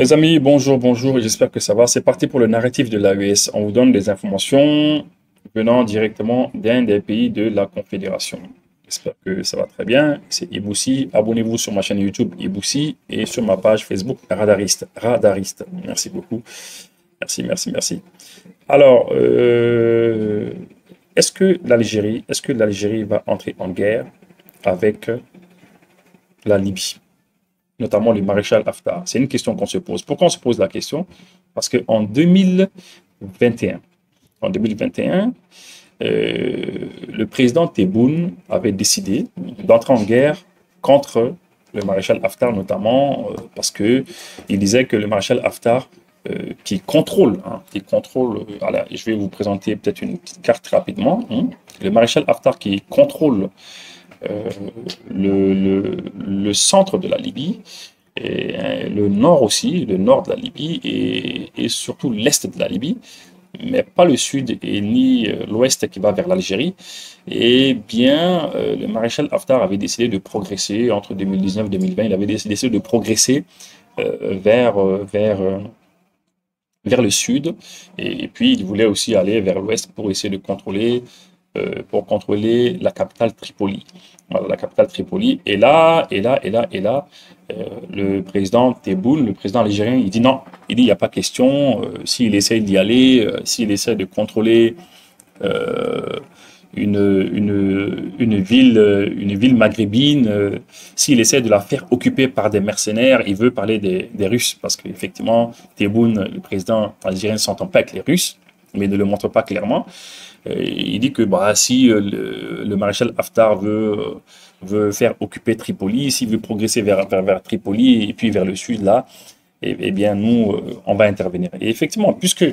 Les amis, bonjour, bonjour, j'espère que ça va. C'est parti pour le narratif de l'AES. On vous donne des informations venant directement d'un des pays de la Confédération. J'espère que ça va très bien. C'est Iboussi. Abonnez-vous sur ma chaîne YouTube Iboussi et sur ma page Facebook Radariste. Radariste. Merci beaucoup. Merci, merci, merci. Alors, est-ce que l'Algérie va entrer en guerre avec la Libye, notamment le maréchal Haftar? C'est une question qu'on se pose. Pourquoi on se pose la question? Parce qu'en 2021, le président Tebboune avait décidé d'entrer en guerre contre le maréchal Haftar, notamment parce que il disait que le maréchal Haftar voilà, je vais vous présenter peut-être une petite carte rapidement. Le maréchal Haftar qui contrôle euh, le centre de la Libye, et le nord aussi, le nord de la Libye et surtout l'est de la Libye, mais pas le sud et ni l'ouest qui va vers l'Algérie. Eh bien, le maréchal Haftar avait décidé de progresser entre 2019 et 2020. Il avait décidé de progresser vers le sud. Et puis, il voulait aussi aller vers l'ouest pour essayer de contrôler la capitale Tripoli. Voilà, la capitale Tripoli. Le président Tebboune, le président algérien, il dit non. Il dit il n'y a pas question. S'il essaye d'y aller, s'il essaie de contrôler euh, une ville maghrébine, s'il essaie de la faire occuper par des mercenaires, il veut parler des Russes, parce qu'effectivement, Tebboune, le président algérien, ne s'entend pas avec les Russes, mais ne le montre pas clairement. Il dit que bah, si le maréchal Haftar veut faire occuper Tripoli, s'il veut progresser vers Tripoli et puis vers le sud, là, bien, nous, on va intervenir. Et effectivement, puisque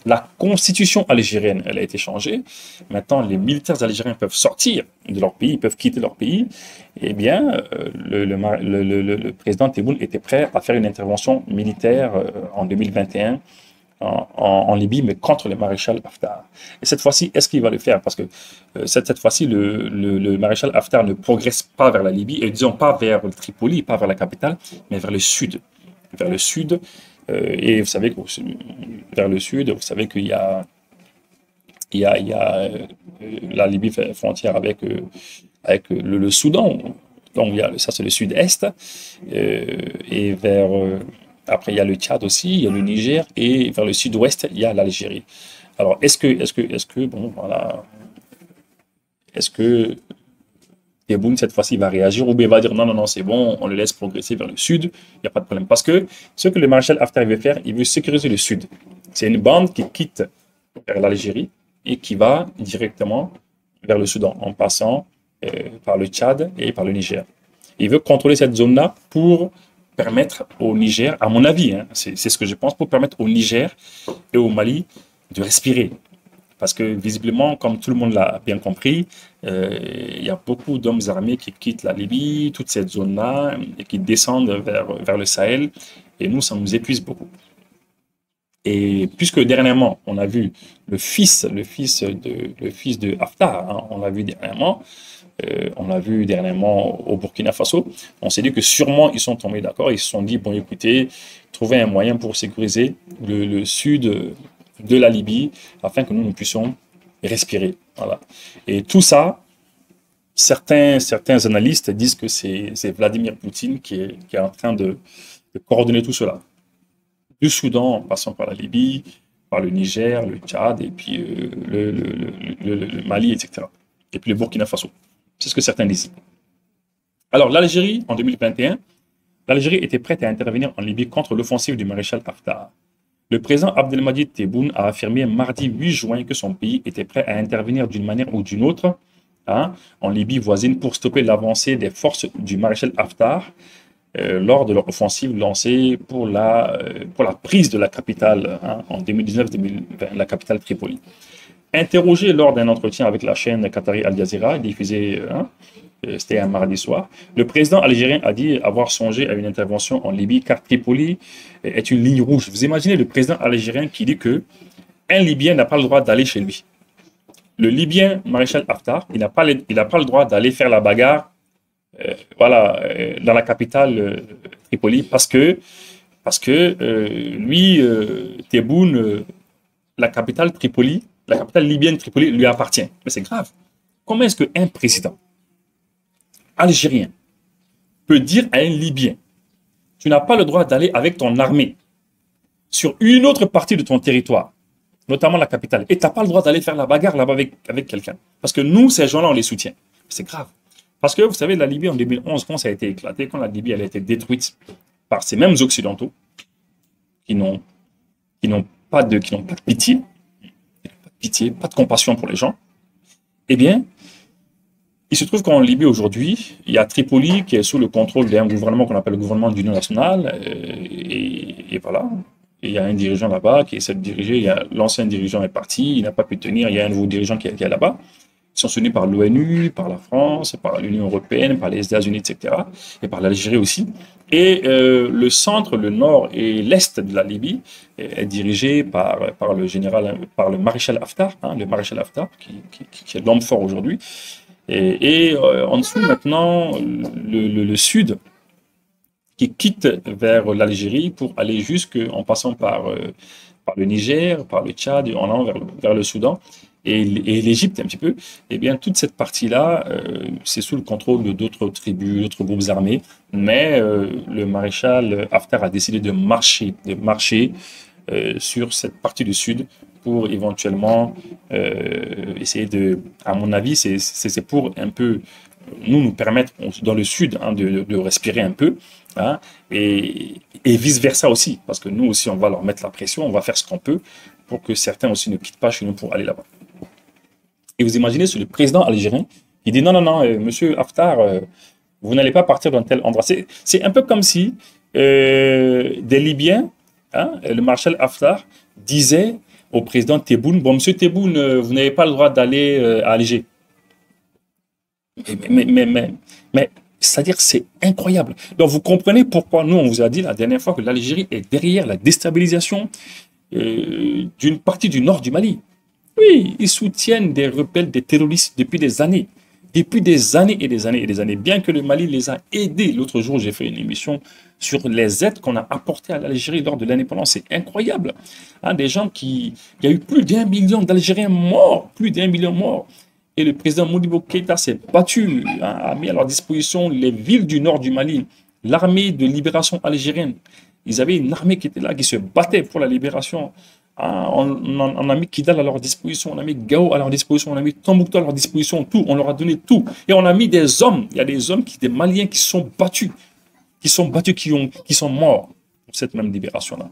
la constitution algérienne, elle a été changée, maintenant, les militaires algériens peuvent sortir de leur pays, peuvent quitter leur pays, eh bien, le président Tebboune était prêt à faire une intervention militaire en 2021 en Libye, mais contre le maréchal Haftar. Et cette fois-ci, est-ce qu'il va le faire? Parce que cette fois-ci, le maréchal Haftar ne progresse pas vers la Libye, et disons pas vers le Tripoli, pas vers la capitale, mais vers le sud. Vers le sud, et vous savez que vers le sud, vous savez qu'il y a, la Libye fait frontière avec le Soudan. Donc, ça, c'est le sud-est. Et après, il y a le Tchad aussi, il y a le Niger, et vers le sud-ouest, il y a l'Algérie. Alors, bon, voilà, est-ce que Tebboune, cette fois-ci, va réagir ou bien il va dire non, non, non, c'est bon, on le laisse progresser vers le sud, il n'y a pas de problème. Parce que ce que le maréchal Haftar veut faire, il veut sécuriser le sud. C'est une bande qui quitte vers l'Algérie et qui va directement vers le Soudan en passant par le Tchad et par le Niger. Il veut contrôler cette zone-là pour permettre au Niger, à mon avis, hein, c'est ce que je pense, pour permettre au Niger et au Mali de respirer. Parce que visiblement, comme tout le monde l'a bien compris, il y a beaucoup d'hommes armés qui quittent la Libye, toute cette zone-là, et qui descendent vers le Sahel. Et nous, ça nous épuise beaucoup. Et puisque dernièrement, on a vu le fils de Haftar, hein, on l'a vu dernièrement, au Burkina Faso, on s'est dit que sûrement ils sont tombés d'accord, ils se sont dit, bon écoutez, trouver un moyen pour sécuriser le sud de la Libye afin que nous puissions respirer. Voilà. Et tout ça, certains analystes disent que c'est Vladimir Poutine qui est en train de coordonner tout cela. Du Soudan en passant par la Libye, par le Niger, le Tchad, et puis le Mali, etc. Et puis le Burkina Faso. C'est ce que certains disent. Alors l'Algérie, en 2021, l'Algérie était prête à intervenir en Libye contre l'offensive du maréchal Haftar. Le président Abdelmadjid Tebboune a affirmé mardi 8 juin que son pays était prêt à intervenir d'une manière ou d'une autre, hein, en Libye voisine pour stopper l'avancée des forces du maréchal Haftar lors de leur offensive lancée pour la prise de la capitale, hein, en 2019-2020, la capitale Tripoli. Interrogé lors d'un entretien avec la chaîne qatari Al Jazeera, diffusée, hein, c'était un mardi soir, le président algérien a dit avoir songé à une intervention en Libye car Tripoli est une ligne rouge. Vous imaginez le président algérien qui dit que un Libyen n'a pas le droit d'aller chez lui. Le Libyen maréchal Haftar, il n'a pas le droit d'aller faire la bagarre, voilà, dans la capitale Tripoli parce Parce que lui, Tebboune, la capitale Tripoli, la capitale libyenne Tripoli lui appartient. Mais c'est grave. Comment est-ce qu'un président algérien peut dire à un Libyen, tu n'as pas le droit d'aller avec ton armée sur une autre partie de ton territoire, notamment la capitale, et tu n'as pas le droit d'aller faire la bagarre là-bas avec quelqu'un. Parce que nous, ces gens-là, on les soutient. C'est grave. Parce que vous savez, la Libye en 2011, quand ça a été éclaté, quand la Libye elle a été détruite par ces mêmes Occidentaux qui n'ont pas de pitié, pas de compassion pour les gens, eh bien, il se trouve qu'en Libye aujourd'hui, il y a Tripoli qui est sous le contrôle d'un gouvernement qu'on appelle le gouvernement d'union nationale, et voilà. Et il y a un dirigeant là-bas qui essaie de diriger, l'ancien dirigeant est parti, il n'a pas pu tenir, il y a un nouveau dirigeant qui est là-bas. Ils sont soutenus par l'ONU, par la France, par l'Union européenne, par les États-Unis, etc., et par l'Algérie aussi. Et le centre, le nord et l'est de la Libye est dirigé par le maréchal Haftar, le maréchal Haftar, qui est l'homme fort aujourd'hui. Et en dessous, maintenant, le sud, qui quitte vers l'Algérie pour aller en passant par le Niger, par le Tchad, en allant vers le Soudan, et l'Égypte un petit peu, eh bien, toute cette partie-là, c'est sous le contrôle d'autres tribus, d'autres groupes armés, mais le maréchal Haftar a décidé de marcher sur cette partie du sud pour éventuellement essayer à mon avis, c'est pour un peu nous permettre dans le sud de respirer un peu, hein, et vice-versa aussi, parce que nous aussi, on va leur mettre la pression, on va faire ce qu'on peut pour que certains aussi ne quittent pas chez nous pour aller là-bas. Et vous imaginez, c'est le président algérien qui dit non, monsieur Haftar, vous n'allez pas partir dans tel endroit. C'est un peu comme si des Libyens, le maréchal Haftar, disait au président Tebboune, bon, monsieur Tebboune, vous n'avez pas le droit d'aller à Alger. Mais c'est-à-dire, c'est incroyable. Donc, vous comprenez pourquoi nous, on vous a dit la dernière fois que l'Algérie est derrière la déstabilisation d'une partie du nord du Mali. Oui, ils soutiennent des rebelles, des terroristes depuis des années. Depuis des années et des années et des années. Bien que le Mali les a aidés. L'autre jour, j'ai fait une émission sur les aides qu'on a apportées à l'Algérie lors de l'indépendance. C'est incroyable. Des gens il y a eu plus d'1 million d'Algériens morts. Plus d'1 million morts. Et le président Modibo Keïta s'est battu, a mis à leur disposition les villes du nord du Mali, l'armée de libération algérienne. Ils avaient une armée qui était là, qui se battait pour la libération. On a mis Kidal à leur disposition, on a mis Gao à leur disposition, on a mis Tombouctou à leur disposition, tout, on leur a donné tout. Et on a mis des hommes, il y a des hommes, des Maliens qui sont battus, qui sont morts pour cette même libération-là.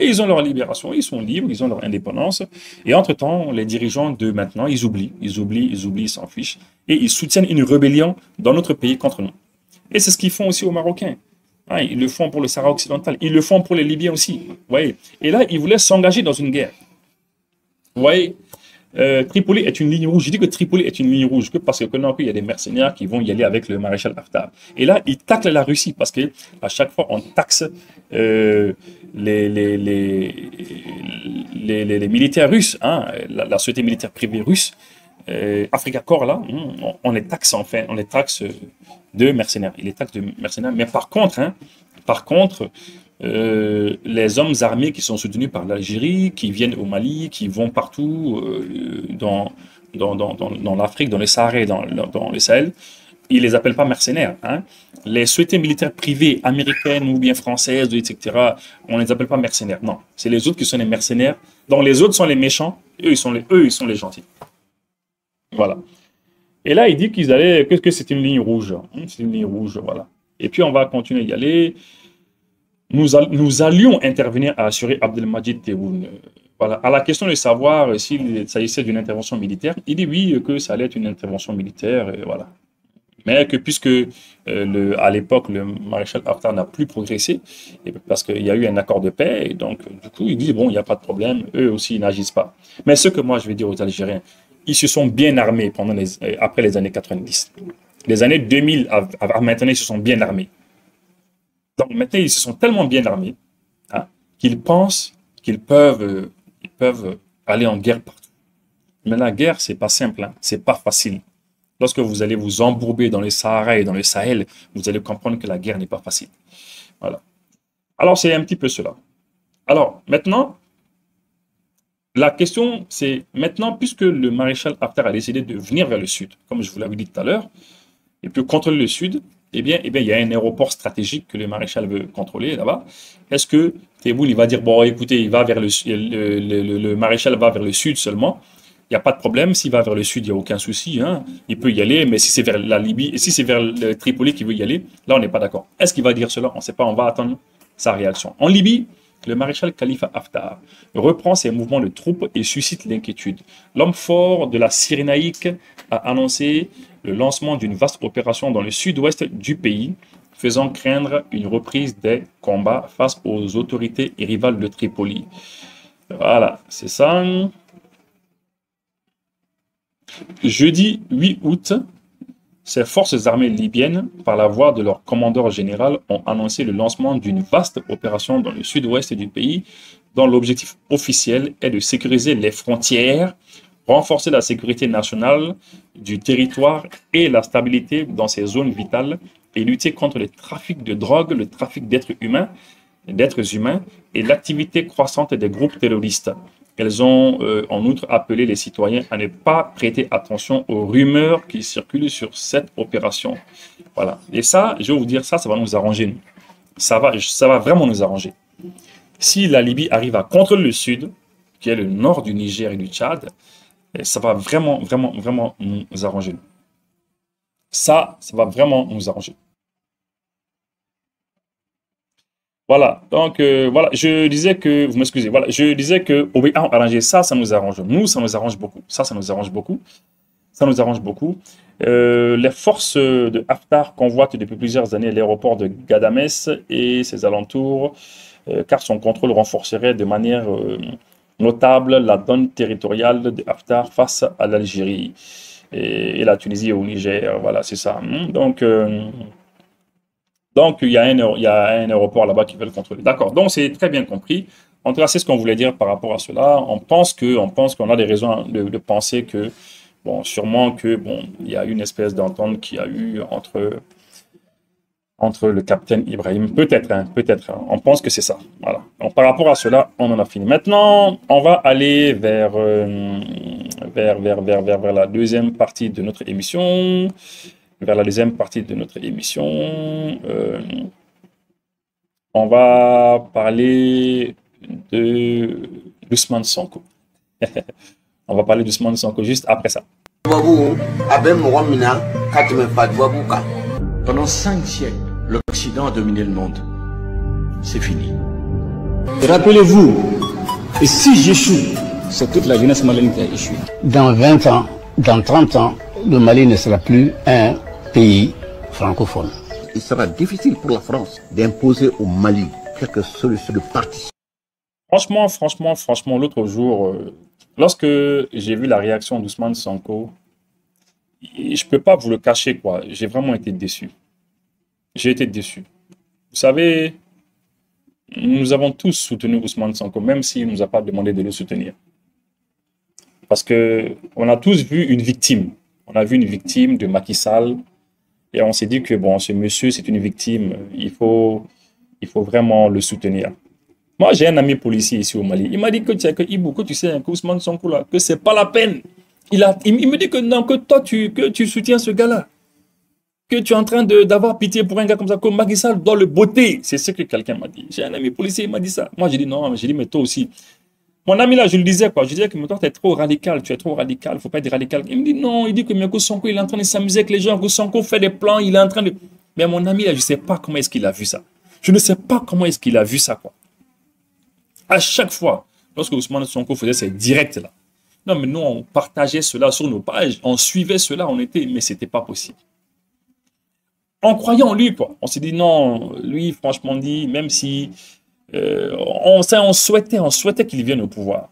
Et ils ont leur libération, ils sont libres, ils ont leur indépendance. Et entre-temps, les dirigeants de maintenant, ils oublient, ils s'en fichent. Et ils soutiennent une rébellion dans notre pays contre nous. Et c'est ce qu'ils font aussi aux Marocains. Ils le font pour le Sahara occidental. Ils le font pour les Libyens aussi. Vous voyez. Et là, ils voulaient s'engager dans une guerre. Vous voyez, Tripoli est une ligne rouge. Je dis que Tripoli est une ligne rouge parce que il y a des mercenaires qui vont y aller avec le maréchal Haftar. Et là, ils taclent la Russie parce que à chaque fois, on taxe les militaires russes, la société militaire privée russe, Africa Corps, là, on les taxe on les taxe de mercenaires. Ils les taxent de mercenaires. Mais par contre, les hommes armés qui sont soutenus par l'Algérie, qui viennent au Mali, qui vont partout dans l'Afrique, dans le Sahara et dans le Sahel, ils les appellent pas mercenaires. Les sociétés militaires privées américaines ou bien françaises, etc., on les appelle pas mercenaires. Non, c'est les autres qui sont les mercenaires. Donc les autres sont les méchants, eux ils sont les gentils. Voilà. Et là, il dit que c'est une ligne rouge. C'est une ligne rouge, voilà. Et puis on va continuer à y aller. Nous allions intervenir à assurer Abdelmadjid Tebboune. Voilà. À la question de savoir s'il s'agissait d'une intervention militaire, il dit oui, que ça allait être une intervention militaire, voilà. Mais que puisque à l'époque, le maréchal Haftar n'a plus progressé, parce qu'il y a eu un accord de paix, et donc du coup, il dit bon, il n'y a pas de problème, eux aussi, ils n'agissent pas. Mais ce que moi, je vais dire aux Algériens, ils se sont bien armés après les années 90. Les années 2000 à maintenant, ils se sont bien armés. Donc maintenant, ils se sont tellement bien armés qu'ils pensent qu'ils peuvent aller en guerre partout. Mais la guerre, c'est pas simple, c'est pas facile. Lorsque vous allez vous embourber dans le Sahara et dans le Sahel, vous allez comprendre que la guerre n'est pas facile. Voilà. Alors, c'est un petit peu cela. Alors, maintenant, la question, c'est maintenant, puisque le maréchal Haftar a décidé de venir vers le sud, comme je vous l'avais dit tout à l'heure, et puis contrôler le sud, il y a un aéroport stratégique que le maréchal veut contrôler là-bas. Est-ce que Tebboune, il va dire, bon, écoutez, il va vers le maréchal va vers le sud seulement, il n'y a pas de problème. S'il va vers le sud, il n'y a aucun souci, hein. Il peut y aller, mais si c'est vers la Libye, et si c'est vers le Tripoli qu'il veut y aller, là, on n'est pas d'accord. Est-ce qu'il va dire cela? On ne sait pas, on va attendre sa réaction. En Libye, le maréchal Khalifa Haftar reprend ses mouvements de troupes et suscite l'inquiétude. L'homme fort de la Cyrénaïque a annoncé le lancement d'une vaste opération dans le sud-ouest du pays, faisant craindre une reprise des combats face aux autorités et rivales de Tripoli. Voilà, c'est ça. Jeudi 8 août, ces forces armées libyennes, par la voix de leur commandeur général, ont annoncé le lancement d'une vaste opération dans le sud-ouest du pays, dont l'objectif officiel est de sécuriser les frontières, renforcer la sécurité nationale du territoire et la stabilité dans ces zones vitales, et lutter contre le trafic de drogue, le trafic d'êtres humains et l'activité croissante des groupes terroristes. Elles ont en outre appelé les citoyens à ne pas prêter attention aux rumeurs qui circulent sur cette opération. Voilà. Et ça, je vais vous dire, ça va nous arranger, nous. Ça va vraiment nous arranger. Si la Libye arrive à contrôler le sud, qui est le nord du Niger et du Tchad, ça va vraiment, vraiment, vraiment nous arranger. Ça va vraiment nous arranger. Voilà, donc voilà, je disais que, vous m'excusez, voilà, je disais que arranger ça, ça nous arrange. Nous, ça nous arrange beaucoup. Ça nous arrange beaucoup. Ça nous arrange beaucoup. Les forces de Haftar convoitent depuis plusieurs années l'aéroport de Ghadamès et ses alentours, car son contrôle renforcerait de manière notable la donne territoriale de Haftar face à l'Algérie et la Tunisie et au Niger. Voilà, c'est ça. Donc, il y a un aéroport là-bas qui veut le contrôler. D'accord, donc c'est très bien compris. En tout cas, c'est ce qu'on voulait dire par rapport à cela. On pense qu'on a des raisons de penser que, bon, sûrement que, bon, il y a une espèce d'entente qu'il y a eu entre le capitaine Ibrahim. Peut-être, hein. On pense que c'est ça. Voilà. Donc, par rapport à cela, on en a fini. Maintenant, on va aller vers la deuxième partie de notre émission. On va parler d'Ousmane Sonko. On va parler d'Ousmane Sonko juste après ça. Pendant 5 siècles, l'Occident a dominé le monde. C'est fini. Rappelez-vous, et si j'échoue, c'est toute la jeunesse malienne qui a échoué. Dans 20 ans, dans 30 ans, le Mali ne sera plus un pays francophone. Il sera difficile pour la France d'imposer au Mali quelques solutions de partition. Franchement, l'autre jour, lorsque j'ai vu la réaction d'Ousmane Sonko, je ne peux pas vous le cacher, quoi. J'ai vraiment été déçu. J'ai été déçu. Vous savez, nous avons tous soutenu Ousmane Sonko, même s'il ne nous a pas demandé de le soutenir. Parce qu'on a tous vu une victime. On a vu une victime de Macky Sall. Et on s'est dit que, bon, ce monsieur, c'est une victime. Il faut vraiment le soutenir. Moi, j'ai un ami policier ici au Mali. Il m'a dit que tu sais, que Ousmane Sonko, là, que c'est pas la peine. Il me dit que non, que toi, que tu soutiens ce gars-là. Que tu es en train d'avoir pitié pour un gars comme ça, que Macky Sall doit le botter. C'est ce que quelqu'un m'a dit. J'ai un ami policier, il m'a dit ça. Moi, j'ai dit non, mais toi aussi. Mon ami là, je le disais quoi. Je disais que toi, tu es trop radical, il ne faut pas être radical. Il me dit non, il dit que Sonko, il est en train de s'amuser avec les gens, que Sonko fait des plans, il est en train de. Mais mon ami là, je ne sais pas comment est-ce qu'il a vu ça. Je ne sais pas comment est-ce qu'il a vu ça, quoi. À chaque fois, lorsque Ousmane Sonko faisait ces directs là, non, mais nous, on partageait cela sur nos pages, on suivait cela, mais c'était pas possible. En croyant en lui, quoi. On s'est dit non, lui, franchement dit, même si on souhaitait qu'il vienne au pouvoir.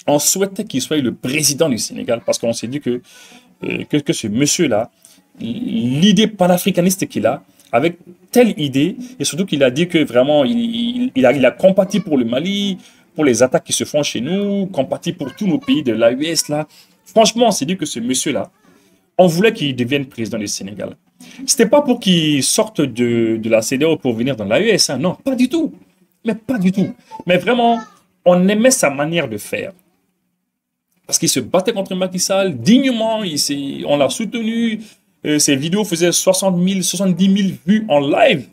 On souhaitait qu'il soit le président du Sénégal parce qu'on s'est dit que ce monsieur-là, l'idée panafricaniste qu'il a, avec telle idée, et surtout qu'il a dit que vraiment, il a compati pour le Mali, pour les attaques qui se font chez nous, compati pour tous nos pays de l'AES, là. Franchement, on s'est dit que ce monsieur-là, on voulait qu'il devienne président du Sénégal. C'était pas pour qu'il sorte de la CEDEAO pour venir dans l'AES, hein, non, pas du tout. Mais pas du tout. Mais vraiment, on aimait sa manière de faire. Parce qu'il se battait contre Macky Sall dignement, on l'a soutenu. Ses vidéos faisaient 60 000, 70 000 vues en live.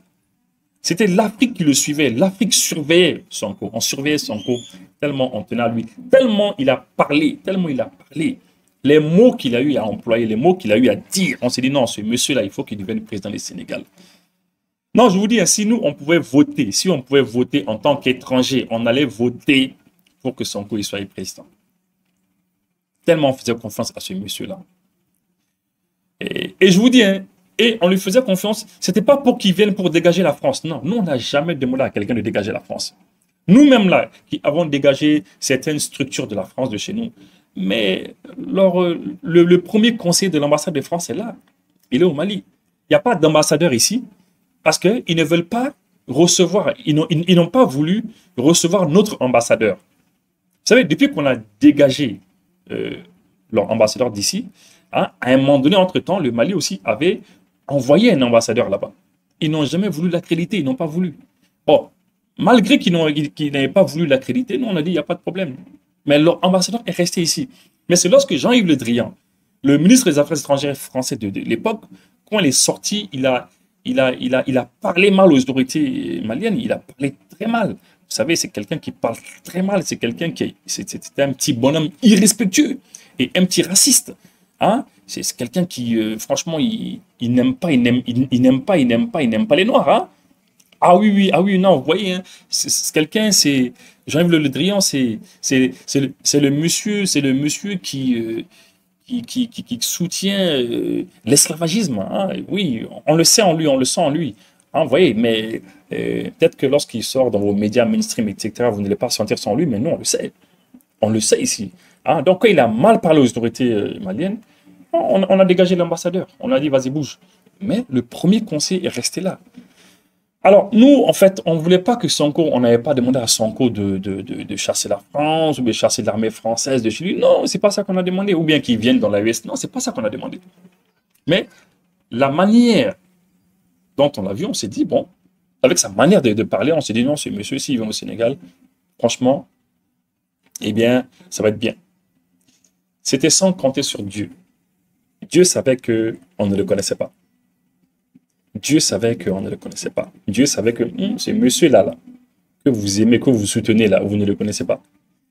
C'était l'Afrique qui le suivait. L'Afrique surveillait Sonko. On surveillait Sonko tellement on tenait à lui. Tellement il a parlé. Tellement il a parlé. Les mots qu'il a eu à employer, les mots qu'il a eu à dire. On s'est dit non, ce monsieur-là, il faut qu'il devienne président du Sénégal. Non, je vous dis, si nous, on pouvait voter, si on pouvait voter en tant qu'étranger, on allait voter pour que Sonko il soit président. Tellement on faisait confiance à ce monsieur-là. Et je vous dis, hein, et on lui faisait confiance, c'était pas pour qu'il vienne pour dégager la France. Non, nous, on n'a jamais demandé à quelqu'un de dégager la France. Nous-mêmes, là, qui avons dégagé certaines structures de la France, de chez nous, mais le premier conseiller de l'ambassade de France est là. Il est au Mali. Il n'y a pas d'ambassadeur ici parce qu'ils ne veulent pas recevoir, ils n'ont pas voulu recevoir notre ambassadeur. Vous savez, depuis qu'on a dégagé leur ambassadeur d'ici, hein, à un moment donné, entre-temps, le Mali aussi avait envoyé un ambassadeur là-bas. Ils n'ont jamais voulu l'accréditer, ils n'ont pas voulu. Bon, malgré qu'ils n'avaient pas voulu l'accréditer, nous on a dit il n'y a pas de problème. Mais leur ambassadeur est resté ici. Mais c'est lorsque Jean-Yves Le Drian, le ministre des Affaires étrangères français de l'époque, quand il est sorti, il a parlé mal aux autorités maliennes, il a parlé très mal. Vous savez, c'est quelqu'un qui parle très mal, c'est quelqu'un c'était un petit bonhomme irrespectueux et un petit raciste. Hein? C'est quelqu'un qui, franchement, il n'aime pas les Noirs. Hein? Ah oui, non, vous voyez, hein, c'est quelqu'un, c'est Jean-Yves Le Drian, c'est le monsieur qui soutient l'esclavagisme. Hein? Oui, on le sait en lui, on le sent en lui. Hein, vous voyez, mais peut-être que lorsqu'il sort dans vos médias mainstream, etc., vous n'allez pas sentir sans lui, mais nous, on le sait. On le sait ici. Hein? Donc, quand il a mal parlé aux autorités maliennes, on a dégagé l'ambassadeur. On a dit, vas-y, bouge. Mais le premier conseil est resté là. Alors, nous, en fait, on ne voulait pas que Sonko, on n'avait pas demandé à Sonko de chasser la France ou de chasser l'armée française de chez lui. Non, c'est pas ça qu'on a demandé. Ou bien qu'il vienne dans l'AES. Non, c'est pas ça qu'on a demandé. Mais la manière dont on l'a vu, on s'est dit, bon, avec sa manière de parler, on s'est dit, non, ce monsieur, s'il vient au Sénégal, franchement, eh bien, ça va être bien. C'était sans compter sur Dieu. Dieu savait qu'on ne le connaissait pas. Dieu savait qu'on ne le connaissait pas. Dieu savait que ce monsieur-là, que vous aimez, que vous soutenez là, vous ne le connaissez pas.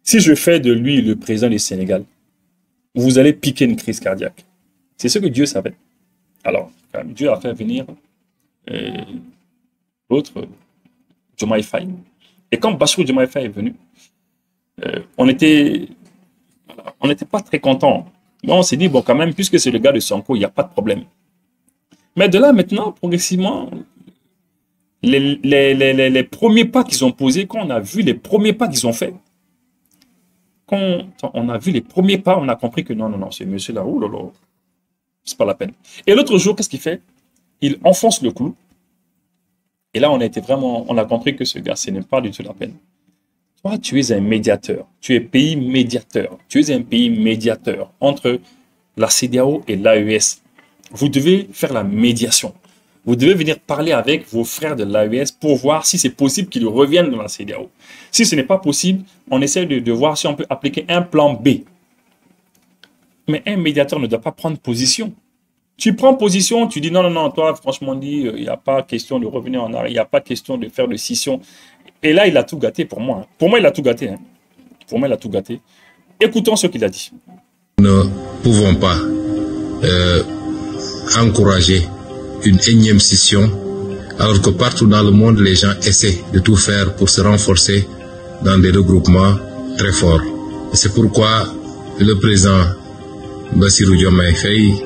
Si je fais de lui le président du Sénégal, vous allez piquer une crise cardiaque. C'est ce que Dieu savait. Alors, Dieu a fait venir l'autre, Diomaye Faye. Et quand Bassirou Diomaye Faye est venu, on n'était pas très contents. Bon, on s'est dit, bon, quand même, puisque c'est le gars de Sonko, il n'y a pas de problème. Mais de là, maintenant, progressivement, les premiers pas qu'ils ont posés, quand on a vu les premiers pas qu'ils ont fait, quand on a vu les premiers pas, on a compris que non, ce monsieur-là, oh là là, c'est pas la peine. Et l'autre jour, qu'est-ce qu'il fait? Il enfonce le clou. Et là, on a compris que ce gars, ce n'est pas du tout la peine. Toi, tu es un médiateur. Tu es pays médiateur. Tu es un pays médiateur entre la CEDEAO et l'AES. Vous devez faire la médiation. Vous devez venir parler avec vos frères de l'AES pour voir si c'est possible qu'ils reviennent dans la CEDEAO. Si ce n'est pas possible, on essaie de voir si on peut appliquer un plan B. Mais un médiateur ne doit pas prendre position. Tu prends position, tu dis non, toi, franchement dit, il n'y a pas question de revenir en arrière, il n'y a pas question de faire de scission. Et là, il a tout gâté pour moi. Pour moi, il a tout gâté. Hein. Pour moi, il a tout gâté. Écoutons ce qu'il a dit. Nous ne pouvons pas encourager une énième scission, alors que partout dans le monde, les gens essaient de tout faire pour se renforcer dans des regroupements très forts. C'est pourquoi le président Bassirou Diomaye Faye,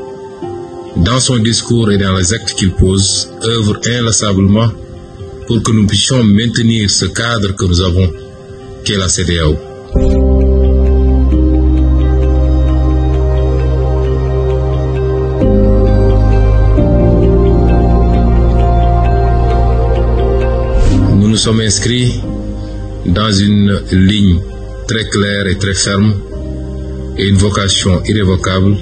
dans son discours et dans les actes qu'il pose, œuvre inlassablement pour que nous puissions maintenir ce cadre que nous avons, qui est la CEDEAO. Nous nous sommes inscrits dans une ligne très claire et très ferme et une vocation irrévocable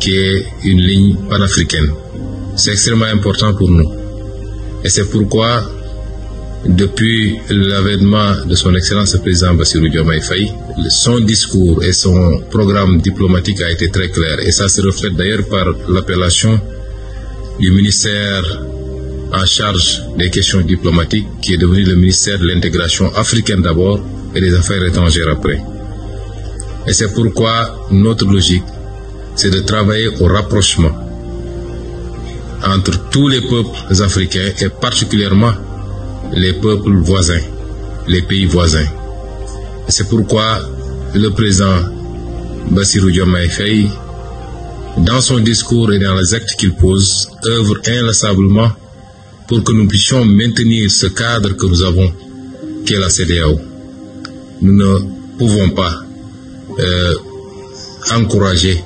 qui est une ligne panafricaine. C'est extrêmement important pour nous. Et c'est pourquoi depuis l'avènement de son Excellence le Président Bassirou Diomaye Faye, son discours et son programme diplomatique a été très clair. Et ça se reflète d'ailleurs par l'appellation du ministère en charge des questions diplomatiques, qui est devenu le ministère de l'intégration africaine d'abord et des affaires étrangères après. Et c'est pourquoi notre logique, c'est de travailler au rapprochement entre tous les peuples africains et particulièrement les peuples voisins, les pays voisins. Et c'est pourquoi le président Bassirou Diomaye Faye, dans son discours et dans les actes qu'il pose, œuvre inlassablement pour que nous puissions maintenir ce cadre que nous avons, qu'est la CEDEAO. Nous ne pouvons pas encourager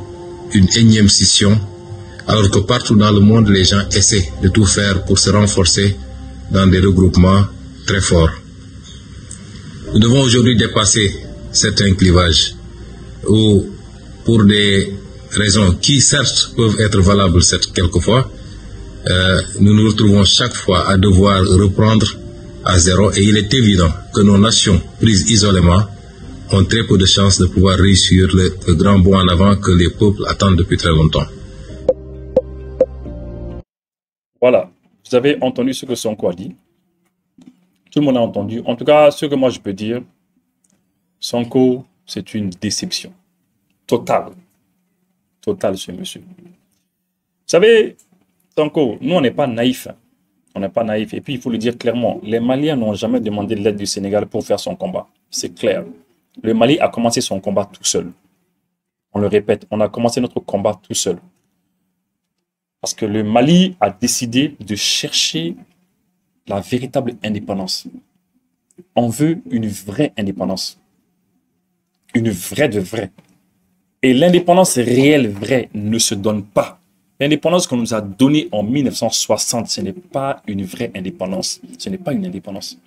une énième scission, alors que partout dans le monde, les gens essaient de tout faire pour se renforcer dans des regroupements très forts. Nous devons aujourd'hui dépasser certains clivages où, pour des raisons qui certes peuvent être valables quelquefois, nous nous retrouvons chaque fois à devoir reprendre à zéro, et il est évident que nos nations prises isolément ont très peu de chances de pouvoir réussir le grand bond en avant que les peuples attendent depuis très longtemps. Voilà, vous avez entendu ce que Sonko a dit. Tout le monde a entendu. En tout cas, ce que moi je peux dire, Sonko, c'est une déception totale. Totale, ce monsieur. Vous savez, Sonko, nous, on n'est pas naïfs. On n'est pas naïfs. Et puis, il faut le dire clairement, les Maliens n'ont jamais demandé l'aide du Sénégal pour faire son combat. C'est clair. Le Mali a commencé son combat tout seul. On le répète, on a commencé notre combat tout seul. Parce que le Mali a décidé de chercher la véritable indépendance. On veut une vraie indépendance. Une vraie de vraie. Et l'indépendance réelle, vraie, ne se donne pas. L'indépendance qu'on nous a donnée en 1960, ce n'est pas une vraie indépendance. Ce n'est pas une indépendance.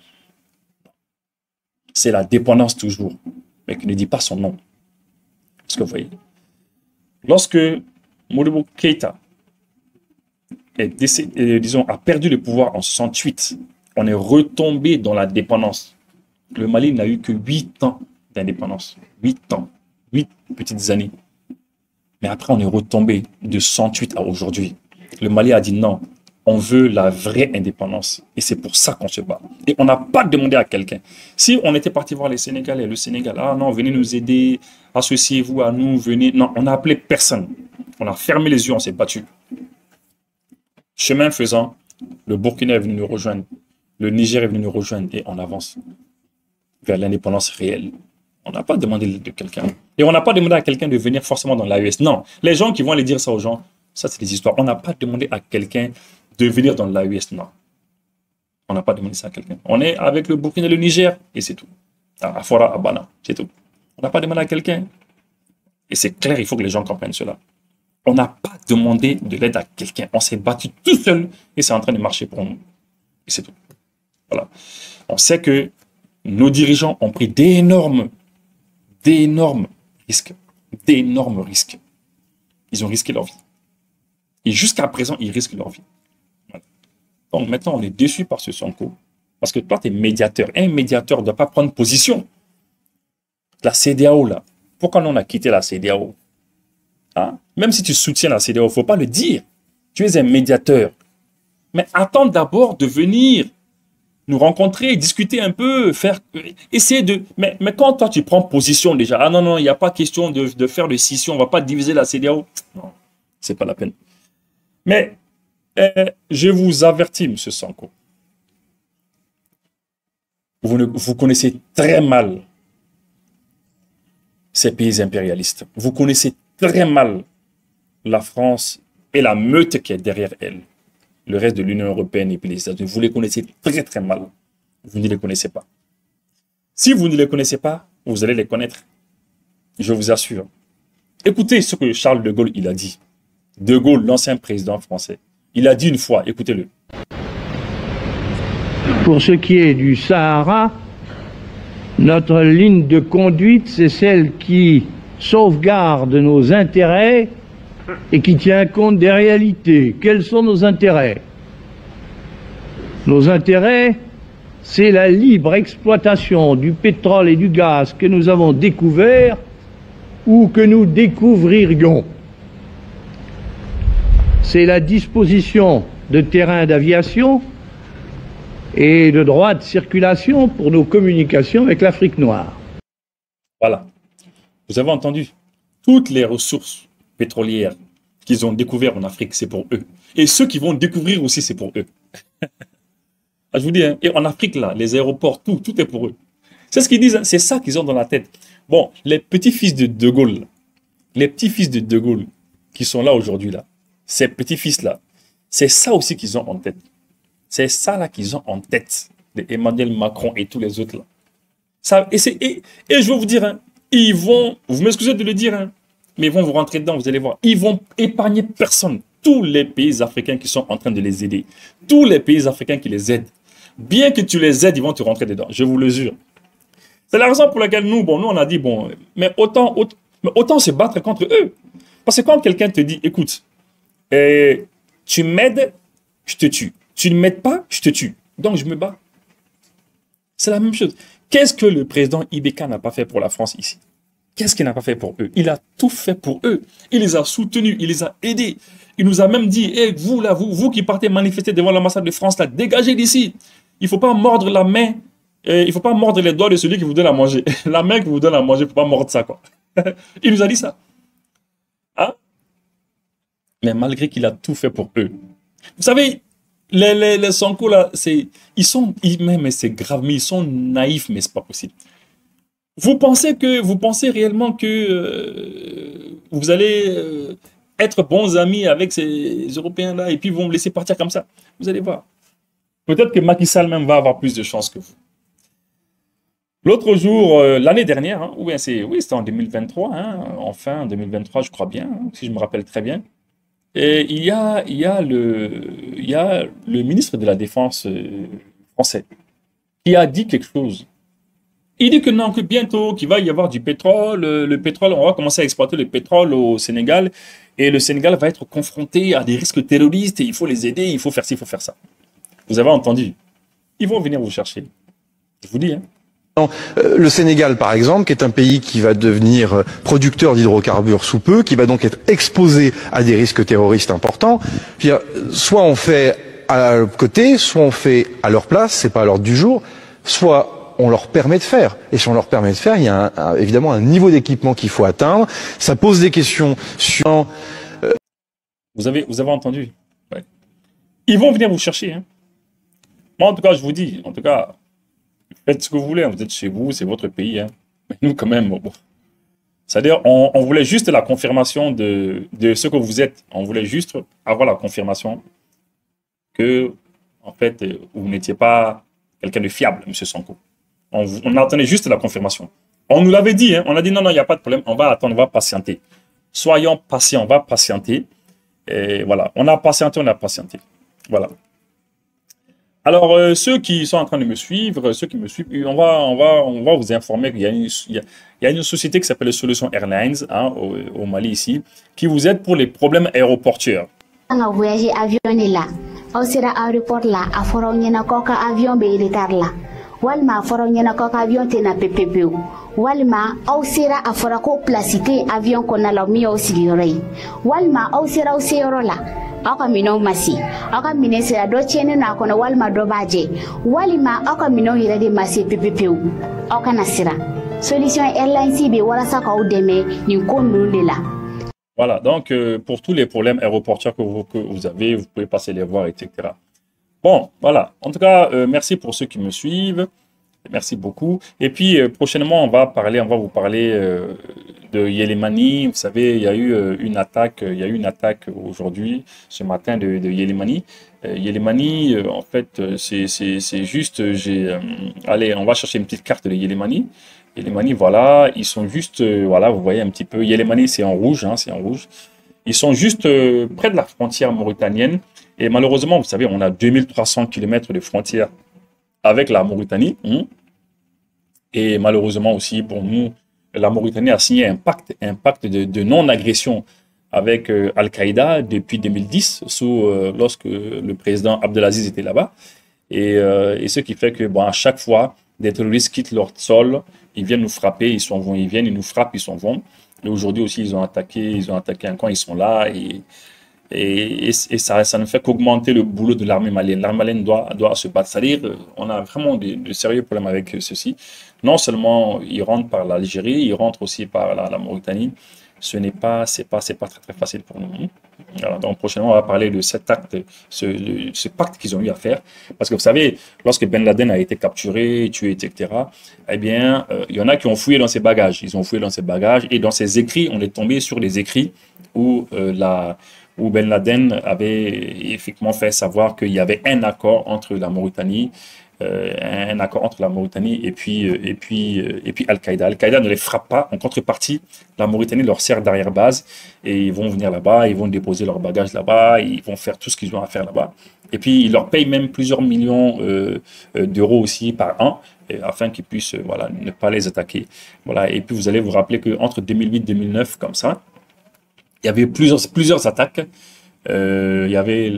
C'est la dépendance toujours, mais qui ne dit pas son nom. Parce que vous voyez, lorsque Modibo Keïta a perdu le pouvoir en 68, on est retombé dans la dépendance. Le Mali n'a eu que 8 ans d'indépendance. 8 ans. 8 petites années. Mais après, on est retombé de 68 à aujourd'hui. Le Mali a dit non, on veut la vraie indépendance. Et c'est pour ça qu'on se bat. Et on n'a pas demandé à quelqu'un. Si on était parti voir les Sénégalais, le Sénégal, ah non, venez nous aider, associez-vous à nous, venez. Non, on n'a appelé personne. On a fermé les yeux, on s'est battu. Chemin faisant, le Burkina est venu nous rejoindre, le Niger est venu nous rejoindre et on avance vers l'indépendance réelle. On n'a pas demandé de quelqu'un. Et on n'a pas demandé à quelqu'un de venir forcément dans l'AES. Non, les gens qui vont aller dire ça aux gens, ça c'est des histoires. On n'a pas demandé à quelqu'un de venir dans l'AES, non. On n'a pas demandé ça à quelqu'un. On est avec le Burkina et le Niger et c'est tout. À Fora, à Bana, c'est tout. On n'a pas demandé à quelqu'un. Et c'est clair, il faut que les gens comprennent cela. On n'a pas demandé de l'aide à quelqu'un. On s'est battu tout seul et c'est en train de marcher pour nous. Et c'est tout. Voilà. On sait que nos dirigeants ont pris d'énormes risques. D'énormes risques. Ils ont risqué leur vie. Et jusqu'à présent, ils risquent leur vie. Voilà. Donc maintenant, on est déçus par ce Sonko. Parce que toi, tu es médiateur. Un médiateur ne doit pas prendre position. La CEDEAO, là. Pourquoi on a quitté la CEDEAO? Hein? Même si tu soutiens la CEDEAO, il ne faut pas le dire. Tu es un médiateur. Mais attends d'abord de venir nous rencontrer, discuter un peu, essayer de... Mais quand toi, tu prends position déjà, ah non, il n'y a pas question de faire de scission, on ne va pas diviser la CEDEAO. Non, ce n'est pas la peine. Mais je vous avertis, M. Sonko, vous connaissez très mal ces pays impérialistes. Vous connaissez très mal la France et la meute qui est derrière elle. Le reste de l'Union européenne et puis les États-Unis, vous les connaissez très très mal. Vous ne les connaissez pas. Si vous ne les connaissez pas, vous allez les connaître. Je vous assure. Écoutez ce que Charles de Gaulle il a dit. De Gaulle, l'ancien président français. Il a dit une fois, écoutez-le. Pour ce qui est du Sahara, notre ligne de conduite, c'est celle qui sauvegarde nos intérêts et qui tient compte des réalités. Quels sont nos intérêts? Nos intérêts, c'est la libre exploitation du pétrole et du gaz que nous avons découvert ou que nous découvririons. C'est la disposition de terrains d'aviation et de droits de circulation pour nos communications avec l'Afrique noire. Voilà. Vous avez entendu, toutes les ressources pétrolières qu'ils ont découvertes en Afrique, c'est pour eux. Et ceux qui vont découvrir aussi, c'est pour eux. Je vous dis, hein, et en Afrique, là, les aéroports, tout est pour eux. C'est ce qu'ils disent, hein, c'est ça qu'ils ont dans la tête. Bon, les petits-fils de De Gaulle, là, les petits-fils de De Gaulle qui sont là aujourd'hui, là, ces petits-fils-là, c'est ça aussi qu'ils ont en tête. C'est ça là qu'ils ont en tête, de Emmanuel Macron et tous les autres là. Ça, et je vais vous dire, hein, ils vont, vous m'excusez de le dire, hein, mais ils vont vous rentrer dedans, vous allez voir. Ils vont épargner personne. Tous les pays africains qui sont en train de les aider. Tous les pays africains qui les aident. Bien que tu les aides, ils vont te rentrer dedans. Je vous le jure. C'est la raison pour laquelle nous, bon, nous on a dit, bon, mais autant se battre contre eux. Parce que quand quelqu'un te dit, écoute, tu m'aides, je te tue. Tu ne m'aides pas, je te tue. Donc je me bats. C'est la même chose. Qu'est-ce que le président Ibeka n'a pas fait pour la France ici? Qu'est-ce qu'il n'a pas fait pour eux? Il a tout fait pour eux. Il les a soutenus, il les a aidés. Il nous a même dit, hey, vous là, vous qui partez manifester devant l'ambassade de France, là, dégagez d'ici. Il ne faut pas mordre la main, il ne faut pas mordre les doigts de celui qui vous donne à manger. La main qui vous donne à manger, il ne faut pas mordre ça, quoi. Il nous a dit ça. Hein? Mais malgré qu'il a tout fait pour eux. Vous savez, les Sonko, là, mais c'est grave, mais ils sont naïfs, mais c'est pas possible. Vous pensez réellement que vous allez être bons amis avec ces Européens-là et puis ils vont me laisser partir comme ça? Vous allez voir. Peut-être que Macky Sall même va avoir plus de chance que vous. L'autre jour, l'année dernière, hein, oui, c'était en 2023, hein, enfin 2023, je crois bien, hein, si je me rappelle très bien. Et il y a le ministre de la Défense français qui a dit quelque chose. Il dit que non, que bientôt, qu'il va y avoir du pétrole, le pétrole, on va commencer à exploiter le pétrole au Sénégal, et le Sénégal va être confronté à des risques terroristes, et il faut les aider, il faut faire ci, il faut faire ça. Vous avez entendu? Ils vont venir vous chercher. Je vous dis, hein. Le Sénégal, par exemple, qui est un pays qui va devenir producteur d'hydrocarbures sous peu, qui va donc être exposé à des risques terroristes importants. Soit on fait à leur côté, soit on fait à leur place, c'est pas à l'ordre du jour, soit on leur permet de faire. Et si on leur permet de faire, il y a évidemment un niveau d'équipement qu'il faut atteindre. Ça pose des questions sur... Vous avez entendu? Ouais. Ils vont venir vous chercher. Hein. Moi, en tout cas, je vous dis, en tout cas, faites ce que vous voulez. Vous êtes chez vous, c'est votre pays. Hein. Mais nous, quand même, bon. C'est-à-dire, on voulait juste la confirmation de ce que vous êtes. On voulait juste avoir la confirmation que, en fait, vous n'étiez pas quelqu'un de fiable, M. Sonko. On attendait juste la confirmation. On nous l'avait dit, hein. On a dit non, il n'y a pas de problème, on va attendre, on va patienter. Soyons patients, on va patienter. Et voilà, on a patienté, Voilà. Alors, ceux qui sont en train de me suivre, ceux qui me suivent, on va vous informer qu'il y a une société qui s'appelle Solution Airlines, hein, au Mali ici, qui vous aide pour les problèmes aéroportuaires. Nga voyager avion ni la aw sera aéroport la a foro nyena ko ka avion be retard la walma foro nyena ko ka avion te na pepepe walma aw sera a foro ko placité avion ko na la mi o sigiroi walma aw sera o sero la aka mino masi aka minese do chene na ko na walma do baje walima aka mino yire de masi pepepe aka nasira Solution Airlines be wala sa ka o deme ni ko nunde la. Voilà, donc pour tous les problèmes aéroportuaires que vous avez, vous pouvez passer les voir, etc. Bon, voilà. En tout cas, merci pour ceux qui me suivent. Merci beaucoup. Et puis, prochainement, on va vous parler de Yélémani. Vous savez, il y a eu une attaque aujourd'hui, ce matin, de Yélémani. Yélémani, en fait, c'est juste, allez, on va chercher une petite carte de Yélémani. Yélémani, voilà, ils sont juste, voilà, vous voyez un petit peu, Yélémani, c'est en rouge, hein, c'est en rouge. Ils sont juste près de la frontière mauritanienne. Et malheureusement, vous savez, on a 2300 km de frontière avec la Mauritanie. Hein. Et malheureusement aussi, pour nous, la Mauritanie a signé un pacte de non-agression avec Al-Qaïda depuis 2010, lorsque le président Abdelaziz était là-bas. Et ce qui fait que, bon, à chaque fois, des terroristes quittent leur sol, ils viennent nous frapper, ils s'en vont, ils viennent, ils nous frappent, ils s'en vont. Et aujourd'hui aussi, ils ont attaqué un camp, ils sont là, et ça ne fait qu'augmenter le boulot de l'armée malienne. L'armée malienne doit se battre. C'est-à-dire, on a vraiment de sérieux problèmes avec ceci. Non seulement ils rentrent par l'Algérie, ils rentrent aussi par la Mauritanie. C'est pas très facile pour nous. Alors, donc prochainement, on va parler de cet acte, ce pacte qu'ils ont eu à faire. Parce que vous savez, lorsque Ben Laden a été capturé, tué, etc., eh bien, il y en a qui ont fouillé dans ses bagages. Ils ont fouillé dans ses bagages et dans ses écrits, on est tombé sur les écrits où Ben Laden avait effectivement fait savoir qu'il y avait un accord entre la Mauritanie, et puis Al-Qaïda. Al-Qaïda ne les frappe pas. En contrepartie, la Mauritanie leur sert d'arrière-base et ils vont venir là-bas, ils vont déposer leurs bagages là-bas, ils vont faire tout ce qu'ils ont à faire là-bas. Et puis, ils leur payent même plusieurs millions d'euros aussi par an, afin qu'ils puissent ne pas les attaquer. Voilà. Et puis, vous allez vous rappeler qu'entre 2008 et 2009, comme ça, il y avait plusieurs attaques. Il y avait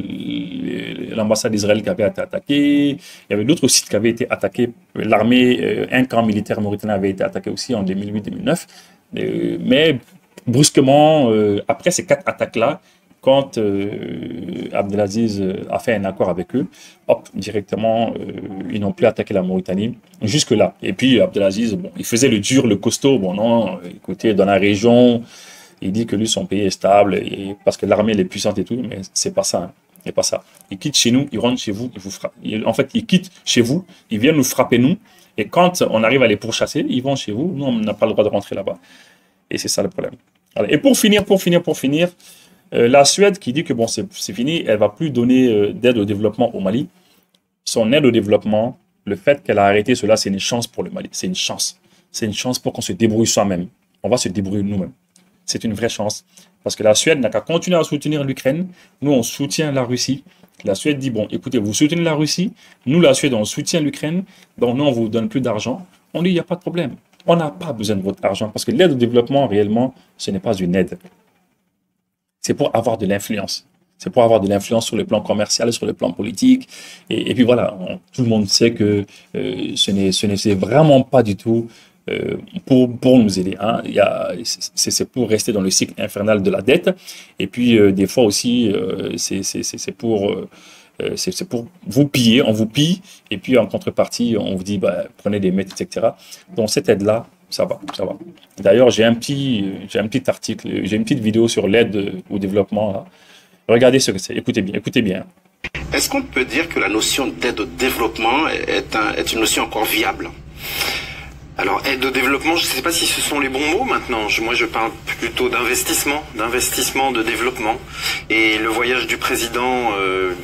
l'ambassade d'Israël qui avait été attaquée, il y avait d'autres sites qui avaient été attaqués, l'armée, un camp militaire mauritanien avait été attaqué aussi en 2008-2009, mais brusquement, après ces 4 attaques-là, quand Abdelaziz a fait un accord avec eux, hop, directement, ils n'ont plus attaqué la Mauritanie, jusque-là. Et puis Abdelaziz, bon, il faisait le dur, le costaud, bon non, écoutez, dans la région, il dit que lui, son pays est stable, parce que l'armée est puissante et tout, mais c'est pas ça. Hein. C'est pas ça. Il quitte chez nous, il rentre chez vous, il vous frappe. En fait, il quitte chez vous, il vient nous frapper nous, et quand on arrive à les pourchasser, ils vont chez vous, nous, on n'a pas le droit de rentrer là-bas. Et c'est ça le problème. Alors, et pour finir, la Suède qui dit que bon, c'est fini, elle va plus donner d'aide au développement au Mali. Son aide au développement, le fait qu'elle a arrêté cela, c'est une chance pour le Mali. C'est une chance. C'est une chance pour qu'on se débrouille soi-même. On va se débrouiller nous-mêmes. C'est une vraie chance. Parce que la Suède n'a qu'à continuer à soutenir l'Ukraine. Nous, on soutient la Russie. La Suède dit, bon, écoutez, vous soutenez la Russie. Nous, la Suède, on soutient l'Ukraine. Donc, nous, on vous donne plus d'argent. On dit, il n'y a pas de problème. On n'a pas besoin de votre argent. Parce que l'aide au développement, réellement, ce n'est pas une aide. C'est pour avoir de l'influence. C'est pour avoir de l'influence sur le plan commercial, sur le plan politique. Et puis voilà, tout le monde sait que ce n'est vraiment pas du tout pour nous aider. Hein. C'est pour rester dans le cycle infernal de la dette. Et puis, des fois aussi, c'est pour vous piller, on vous pille. Et puis, en contrepartie, on vous dit, bah, prenez des mètres, etc. Donc, cette aide-là, ça va. D'ailleurs, j'ai un petit article, j'ai une petite vidéo sur l'aide au développement. Là. Regardez ce que c'est. Écoutez bien. Est-ce qu'on peut dire que la notion d'aide au développement est une notion encore viable ? Alors, aide au développement, je ne sais pas si ce sont les bons mots maintenant. Moi, je parle plutôt d'investissement, de développement. Et le voyage du président,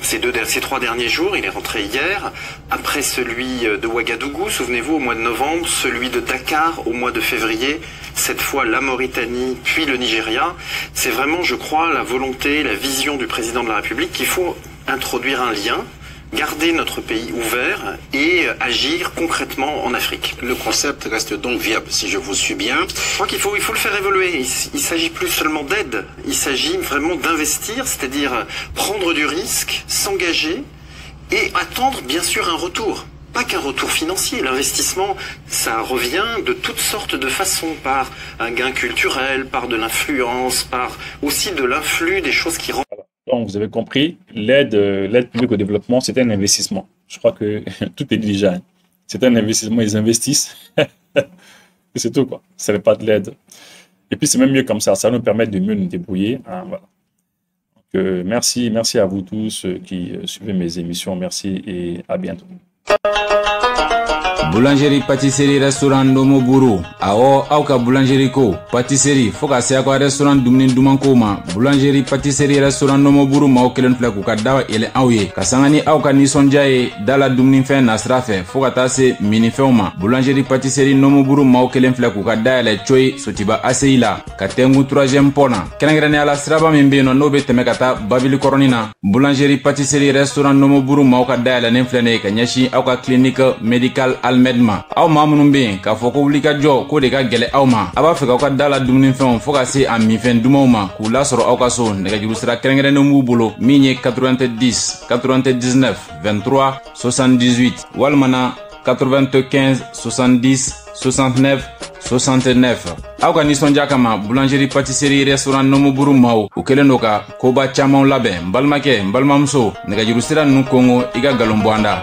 ces 3 derniers jours, il est rentré hier, après celui de Ouagadougou, souvenez-vous, au mois de novembre, celui de Dakar au mois de février, cette fois la Mauritanie, puis le Nigeria. C'est vraiment, je crois, la volonté, la vision du président de la République qu'il faut introduire un lien, garder notre pays ouvert et agir concrètement en Afrique. Le concept reste donc viable, si je vous suis bien. Je crois qu'il faut le faire évoluer. Il ne s'agit plus seulement d'aide, il s'agit vraiment d'investir, c'est-à-dire prendre du risque, s'engager et attendre bien sûr un retour. Pas qu'un retour financier, l'investissement, ça revient de toutes sortes de façons, par un gain culturel, par de l'influence, par aussi de l'influx des choses qui rentrent. Donc, vous avez compris, l'aide publique au développement, c'est un investissement. Je crois que tout est dit déjà. C'est un investissement, ils investissent. Et c'est tout, quoi. Ce n'est pas de l'aide. Et puis, c'est même mieux comme ça. Ça nous permet de mieux nous débrouiller. Hein, voilà. Donc, merci à vous tous qui suivez mes émissions. Merci et à bientôt. Boulangerie, pâtisserie, restaurant Nomo Buru. Awo auka boulangerie ko, pâtisserie, foka se akwa restaurant dumnin duman ko ma. Boulangerie, pâtisserie, restaurant Nomo Buru ma okelen flek ku ka dawa ele awye. Kasangani auka nisonja ye dala dumnin fen nasra fe, foka ta se mini fe ma. Boulangerie, pâtisserie Nomo Buru ma okelen flek ku ka dawa ele choy sotiba aseila. Katengu 3e pona. Kenangrene ala sraba mimbe no nobe teme kata babili koronina. Boulangerie, pâtisserie, restaurant Nomo Buru ma oka dawa ele nenflene ka nyashi auka clinique médical al medma aw ma munun be ka fɔ ko wuli ka jɔ ko de ka gɛlɛ aw ma a b'a fɛ k'aw ka dala dumunifɛnw fɔ ka se a minfɛn dumanw ma k'u lasɔrɔ aw ka so nɛgɛjuru sira kɛrɛnkɛrɛnnen b'u bolo min ye 90 99 23 78 walima 95 70 69 69 aw ka nisɔndiya kama boulangerie pâtisserie restaurant Nomoburu maaw u kɛlen do ka koba camanw labɛn n balimakɛ n balimamuso nɛgɛjuru sira ninnu kongo i ka galon bɔ an da